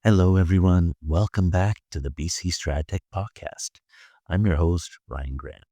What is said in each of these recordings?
Hello, everyone. Welcome back to the BC Stratech podcast. I'm your host, Ryan Grant.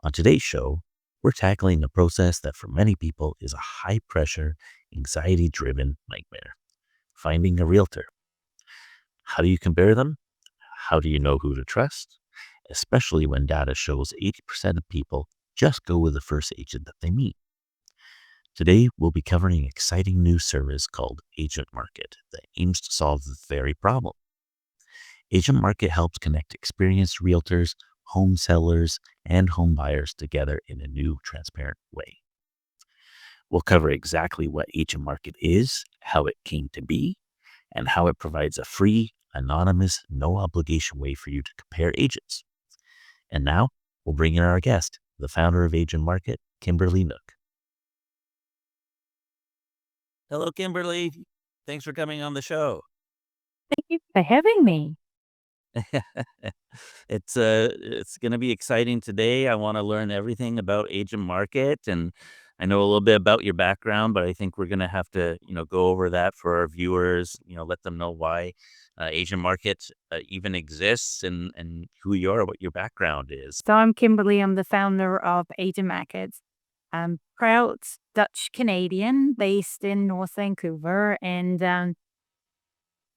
On today's show, we're tackling a process that for many people is a high pressure, anxiety driven nightmare finding a realtor. How do you compare them? How do you know who to trust? Especially when data shows 80% of people just go with the first agent that they meet. Today, we'll be covering an exciting new service called AgentMarket that aims to solve this very problem. AgentMarket helps connect experienced realtors, home sellers, and home buyers together in a new, transparent way. We'll cover exactly what AgentMarket is, how it came to be, and how it provides a free, anonymous, no obligation way for you to compare agents. And now, we'll bring in our guest, the founder of AgentMarket, Kimberley Knook. Hello, Kimberly. Thanks for coming on the show. Thank you for having me. It's gonna be exciting today. I wanna learn everything about AgentMarket, and I know a little bit about your background, but I think we're gonna have to, go over that for our viewers, let them know why, AgentMarket, even exists and who you are, what your background is. So I'm Kimberley. I'm the founder of AgentMarket. I'm proud Dutch Canadian based in North Vancouver. And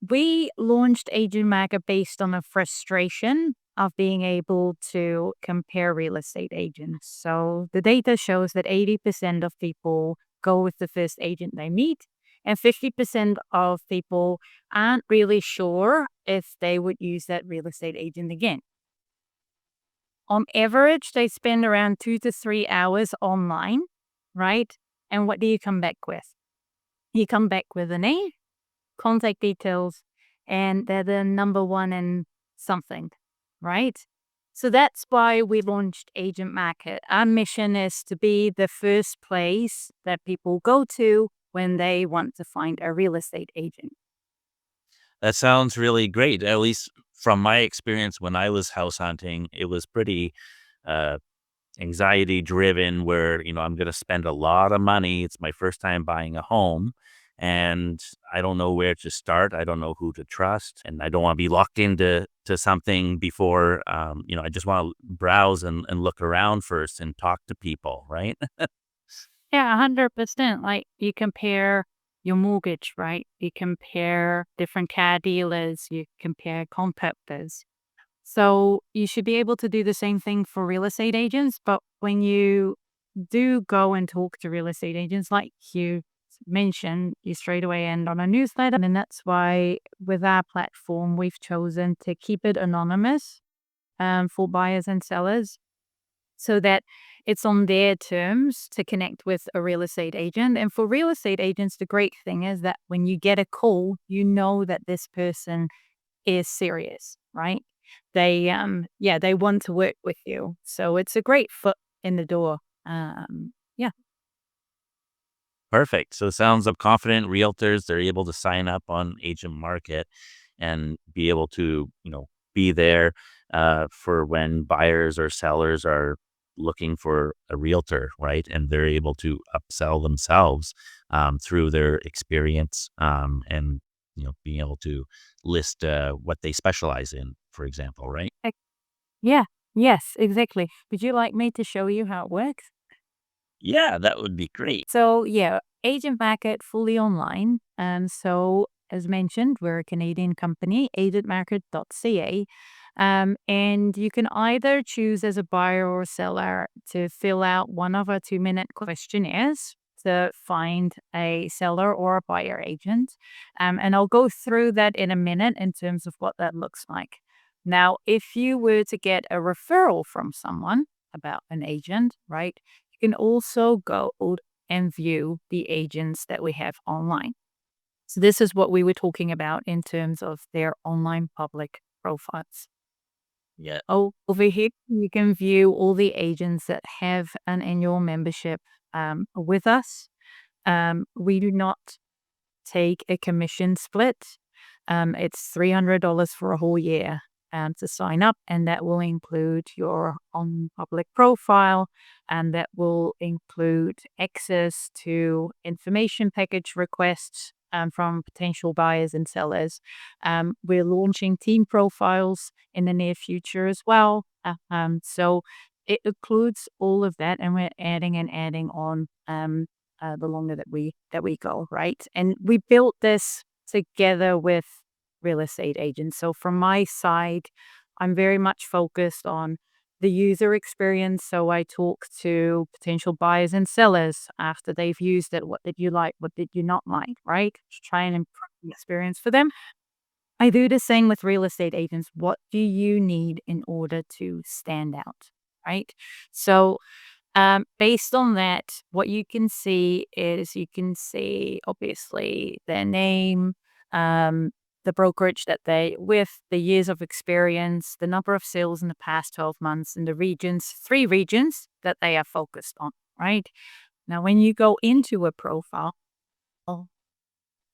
we launched AgentMarket based on a frustration of being able to compare real estate agents. So the data shows that 80% of people go with the first agent they meet, and 50% of people aren't really sure if they would use that real estate agent again. On average, they spend around 2 to 3 hours online, right? And what do you come back with? You come back with a name, contact details, and they're the number one in something, right? So that's why we launched AgentMarket. Our mission is to be the first place that people go to when they want to find a real estate agent. That sounds really great. At least from my experience when I was house hunting, it was pretty, uh anxiety driven where, I'm going to spend a lot of money. It's my first time buying a home and I don't know where to start. I don't know who to trust and I don't want to be locked into something before, I just want to browse and look around first and talk to people. Right. Yeah, 100%. Like you compare your mortgage, right? You compare different car dealers, you compare contractors. So you should be able to do the same thing for real estate agents. But when you do go and talk to real estate agents, like you mentioned, you straight away end on a newsletter. And that's why with our platform, we've chosen to keep it anonymous for buyers and sellers so that it's on their terms to connect with a real estate agent. And for real estate agents, the great thing is that when you get a call, you know that this person is serious, right? They want to work with you. So it's a great foot in the door. Yeah. Perfect. So it sounds like confident realtors, they're able to sign up on AgentMarket and be able to, be there for when buyers or sellers are looking for a realtor, right? And they're able to upsell themselves through their experience and, being able to list what they specialize in, for example, right? Ec- Yeah. Yes, exactly. Would you like me to show you how it works? Yeah, that would be great. So yeah, AgentMarket fully online. So as mentioned, we're a Canadian company, AgentMarket.ca. And you can either choose as a buyer or seller to fill out one of our 2-minute questionnaires to find a seller or a buyer agent. And I'll go through that in a minute in terms of what that looks like. Now, if you were to get a referral from someone about an agent, right? You can also go and view the agents that we have online. So this is what we were talking about in terms of their online public profiles. Yeah. Oh, over here, you can view all the agents that have an annual membership with us. We do not take a commission split. It's $300 for a whole year to sign up, and that will include your on public profile, and that will include access to information package requests from potential buyers and sellers. We're launching team profiles in the near future as well. So it includes all of that, and we're adding and adding on the longer that we go, right? And we built this together with real estate agents. So from my side, I'm very much focused on the user experience. So I talk to potential buyers and sellers after they've used it. What did you like? What did you not like? Right? To try and improve the experience for them. I do the same with real estate agents. What do you need in order to stand out? Right. So based on that, what you can see is you can see obviously their name, um, the brokerage that they with, the years of experience, the number of sales in the past 12 months, and the regions, 3 regions that they are focused on, right? Now, when you go into a profile,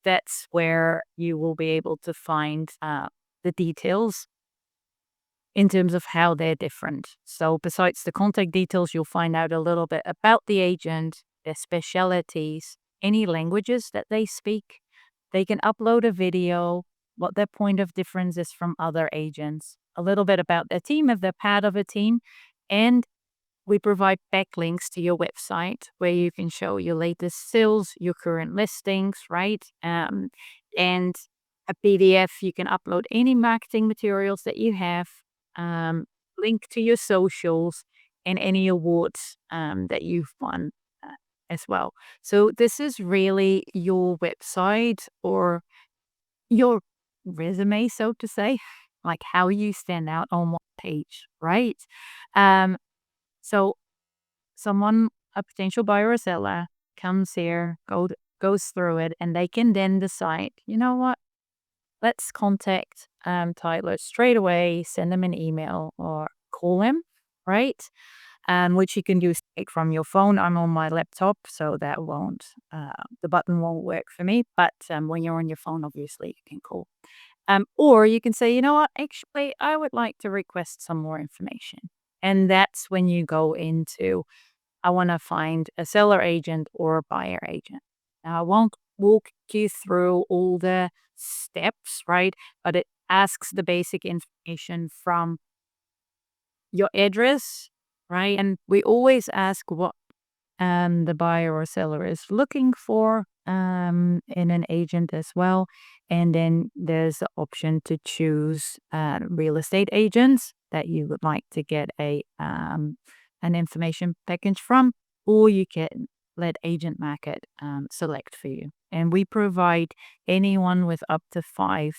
that's where you will be able to find the details in terms of how they're different. So besides the contact details, you'll find out a little bit about the agent, their specialties, any languages that they speak. They can upload a video, what their point of difference is from other agents, a little bit about their team if they're part of a team, and we provide backlinks to your website where you can show your latest sales, your current listings, right? And a PDF, you can upload any marketing materials that you have, um, link to your socials, and any awards that you've won as well. So this is really your website or your resume, so to say, like how you stand out on one page, right? Um, so someone, a potential buyer or seller, comes here, goes through it, and they can then decide, you know what, let's contact Tyler straight away, send them an email or call him, right? Which you can do straight from your phone. I'm on my laptop, so that won't, the button won't work for me. But when you're on your phone, obviously you can call. Or you can say, you know what, actually, I would like to request some more information. And that's when you go into I want to find a seller agent or a buyer agent. Now, I won't walk you through all the steps, right? But it asks the basic information from your address, right? And we always ask what the buyer or seller is looking for in an agent as well. And then there's the option to choose real estate agents that you would like to get an information package from, or you can let AgentMarket select for you. And we provide anyone with up to 5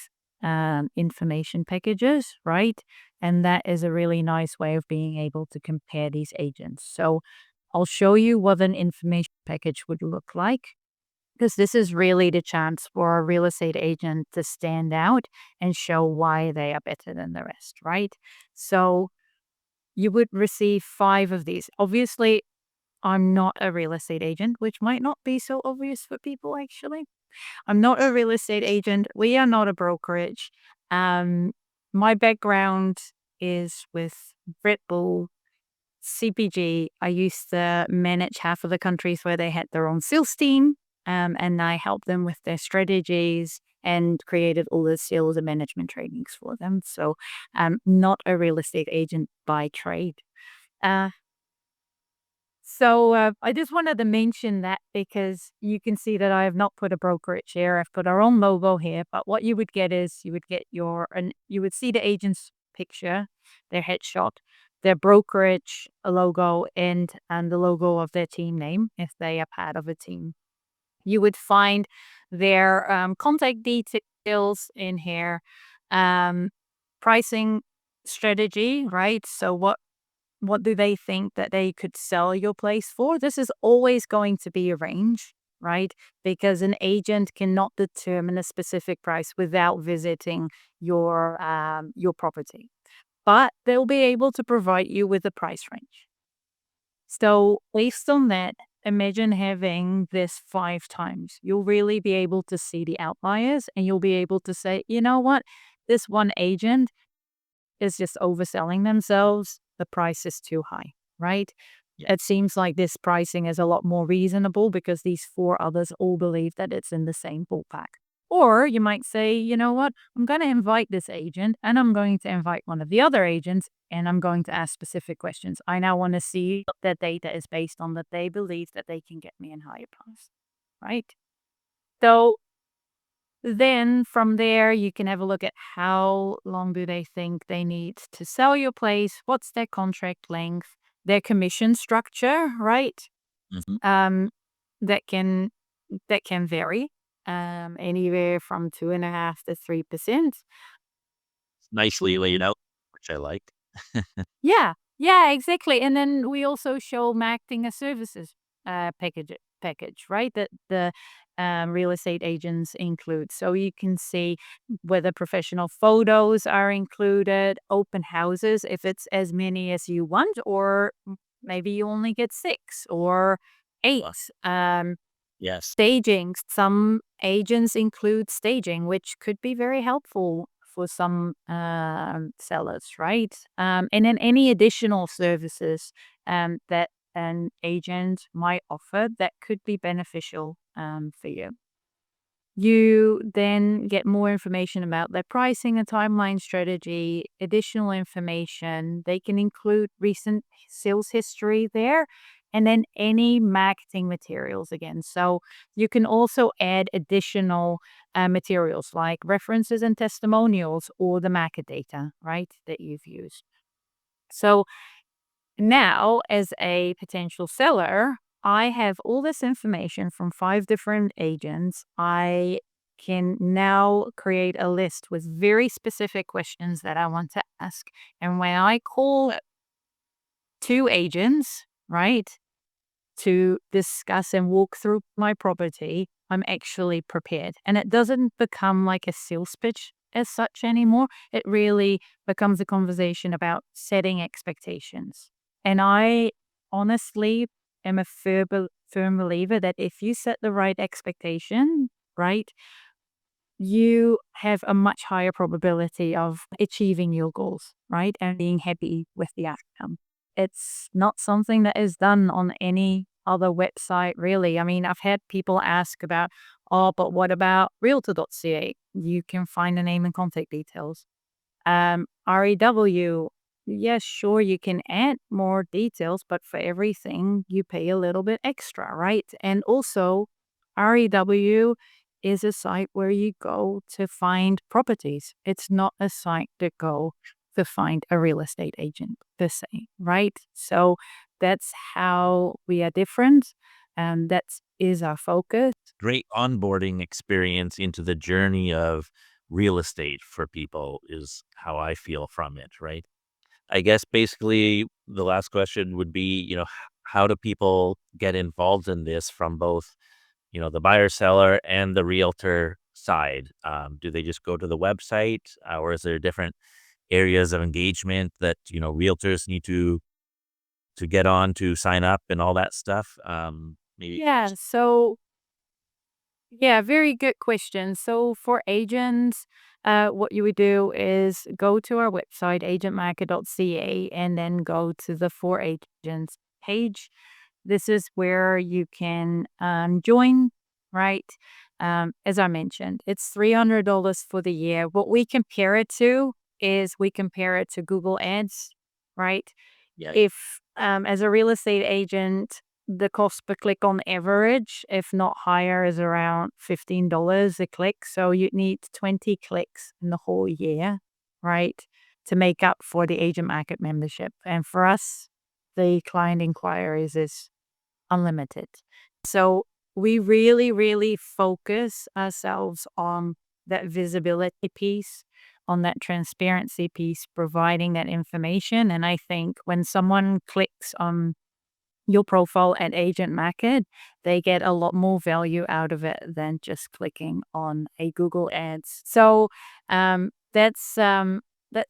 information packages, right? And that is a really nice way of being able to compare these agents. So I'll show you what an information package would look like because this is really the chance for a real estate agent to stand out and show why they are better than the rest, right? So you would receive 5 of these. Obviously, I'm not a real estate agent, which might not be so obvious for people actually. I'm not a real estate agent. We are not a brokerage. Um, my background is with Red Bull, CPG. I used to manage half of the countries where they had their own sales team, and I helped them with their strategies and created all the sales and management trainings for them. So I'm not a real estate agent by trade. Uh, so I just wanted to mention that because you can see that I have not put a brokerage here. I've put our own logo here, but what you would get is you would get and you would see the agent's picture, their headshot, their brokerage logo, and the logo of their team name if they are part of a team. You would find their contact details in here, um, pricing strategy, right? So what do they think that they could sell your place for? This is always going to be a range, right? Because an agent cannot determine a specific price without visiting your property, but they'll be able to provide you with a price range. So based on that, imagine having this 5 times. You'll really be able to see the outliers and you'll be able to say, you know what, this one agent is just overselling themselves. The price is too high, right? Yeah. It seems like this pricing is a lot more reasonable because these four others all believe that it's in the same ballpark. Or you might say, you know what, I'm going to invite this agent and I'm going to invite one of the other agents and I'm going to ask specific questions. I now want to see what that data is based on that they believe that they can get me in higher price, right? So then from there, you can have a look at how long do they think they need to sell your place, what's their contract length, their commission structure, right? Mhm. Um, that can that can vary, anywhere from 2.5 to 3%. Nicely laid out, which I like. Yeah, yeah, exactly. And then we also show marketing as services package, right? That the real estate agents include. So you can see whether professional photos are included, open houses if it's as many as you want, or maybe you only get six or eight. Well, yes. Staging. Some agents include staging, which could be very helpful for some sellers, right? And then any additional services that an agent might offer that could be beneficial for you. You then get more information about their pricing and timeline strategy, additional information. They can include recent sales history there, and then any marketing materials again. So you can also add additional materials like references and testimonials or the market data, right, that you've used. So now, as a potential seller, I have all this information from five different agents. I can now create a list with very specific questions that I want to ask. And when I call two agents, right, to discuss and walk through my property, I'm actually prepared. And it doesn't become like a sales pitch as such anymore. It really becomes a conversation about setting expectations. And I honestly am a firm believer that if you set the right expectation, right, you have a much higher probability of achieving your goals, right? And being happy with the outcome. It's not something that is done on any other website, really. I mean, I've had people ask about, oh, but what about Realtor.ca? You can find the name and contact details. REW, yes, sure, you can add more details, but for everything, you pay a little bit extra, right? And also, REW is a site where you go to find properties. It's not a site to go to find a real estate agent per se, right? So that's how we are different. And that is our focus. Great onboarding experience into the journey of real estate for people is how I feel from it, right? I guess basically the last question would be, how do people get involved in this from both, the buyer seller and the realtor side? Do they just go to the website, or is there different areas of engagement that, realtors need to get on to sign up and all that stuff? Maybe. Yeah. So yeah, very good question. So for agents, what you would do is go to our website, AgentMarket.ca, and then go to the For Agents page. This is where you can join, right? As I mentioned, it's $300 for the year. What we compare it to is we compare it to Google Ads, right? Yeah. If, as a real estate agent, the cost per click on average, if not higher, is around $15 a click. So you need 20 clicks in the whole year, right, to make up for the agent market membership. And for us, the client inquiries is unlimited. So we really, really focus ourselves on that visibility piece, on that transparency piece, providing that information. And I think when someone clicks on your profile at Agent Market, they get a lot more value out of it than just clicking on a Google Ads. So that's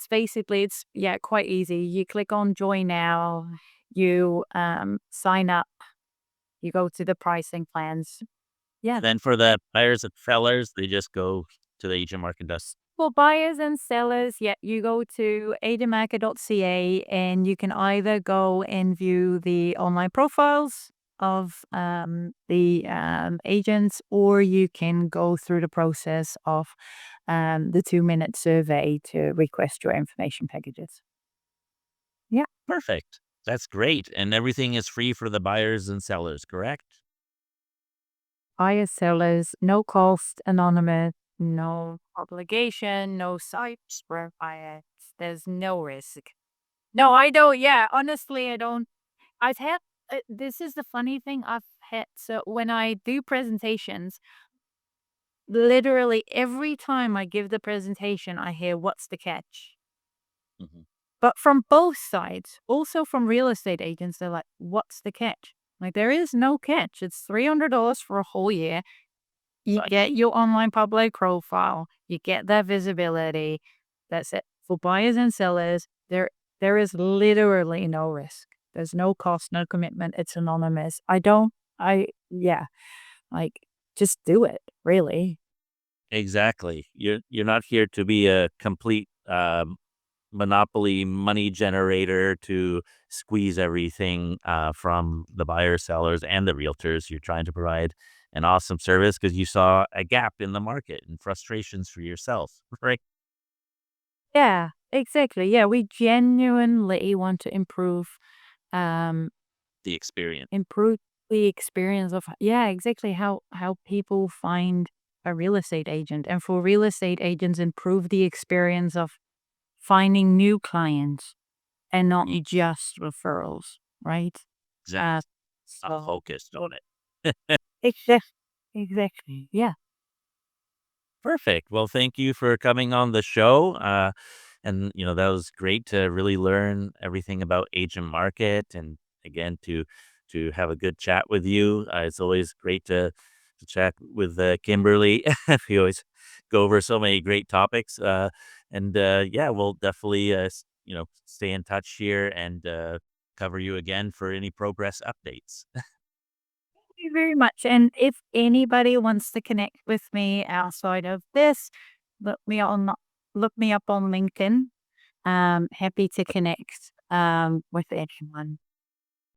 basically it's yeah quite easy. You click on Join Now, you sign up, you go to the pricing plans. Yeah, Then for the buyers and sellers, they just go to the For buyers and sellers, yeah, you go to AgentMarket.ca and you can either go and view the online profiles of the agents, or you can go through the process of the 2-minute survey to request your information packages. Yeah. Perfect. That's great. And everything is free for the buyers and sellers, correct? Buyers, sellers, no cost, anonymous, no obligation, no sites where bias. There's no risk. No, I don't. Yeah, honestly, I don't. I've had this is the funny thing I've had. So when I do presentations, literally every time I give the presentation, I hear, "What's the catch?" Mhm. But from both sides, also from real estate agents, they're like, "What's the catch?" Like, there is no catch. It's $300 for a whole year. You Right. get your online public profile, you get that visibility. That's it. For buyers and sellers, there is literally no risk. There's no cost, no commitment. It's anonymous. Yeah, like, just do it, really. Exactly. You're not here to be a complete monopoly money generator to squeeze everything from the buyers, sellers, and the realtors. You're trying to provide an awesome service because you saw a gap in the market and frustrations for yourself, right? Yeah, exactly. Yeah, we genuinely want to um, The experience. improve the experience of, yeah, exactly, how people find a real estate agent, and for real estate agents, improve the experience of finding new clients and not Ye- just referrals, right? Uh, Exactly. Not so focused on it. exactly, yeah. Perfect. Well, thank you for coming on the show. And that was great to really learn everything about Agent Market, and again to have a good chat with you. It's always great to chat with Kimberly. We always go over so many great topics. And yeah, we'll definitely stay in touch here and cover you again for any progress updates. Thank you very much, and if anybody wants to connect with me outside of this, look me on look me up on LinkedIn. Happy to connect, with anyone.